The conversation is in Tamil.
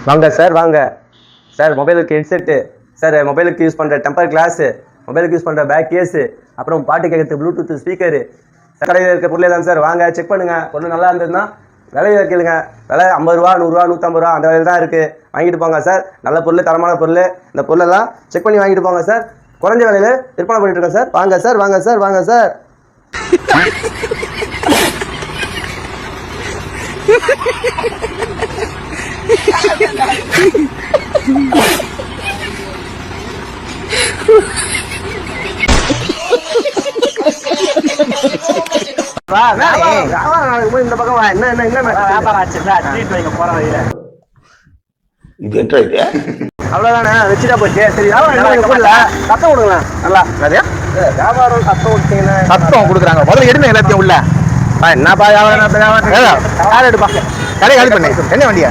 வாங்க சார் வாங்க சார். மொபைலுக்கு ஹெட்செட்டு சார், மொபைலுக்கு யூஸ் பண்ணுற டெம்பர் கிளாஸு, மொபைலுக்கு யூஸ் பண்ணுற பேக் கேஸு, அப்புறம் பாட்டு கேட்கறது ப்ளூடூத் ஸ்பீக்கரு, கடையில் இருக்க பொருளே தான் சார். வாங்க செக் பண்ணுங்கள். பொருள் நல்லா இருந்ததுன்னா விலையை கேளுங்க. விலை 50 ரூபா, 100 ரூபா, 150 ரூபா அந்த விலையில் தான் இருக்குது. வாங்கிட்டு போங்க சார். நல்ல பொருள், தரமான பொருள். இந்த பொருளெல்லாம் செக் பண்ணி வாங்கிட்டு போங்க சார். குறைஞ்ச விலையில் விற்பனை பண்ணிட்டு இருக்கேன் சார். வாங்க சார் வாங்க சார் வாங்க சார். இந்த பக்கம் வா. என்ன என்ன என்ன அவ்வளவுதானே, வச்சுட்டா போச்சு. சரி சத்தம் கொடுங்களா? நல்லா வியாபாரம் சத்தம் கொடுத்தீங்கன்னா சத்தம் கொடுக்குறாங்க. முதல்ல எடுங்க எல்லாத்தையும் உள்ள. என்னப்பா வியாபாரம்? யார் எடுப்பா? கடை காலி பண்ணு. என்ன வண்டியா?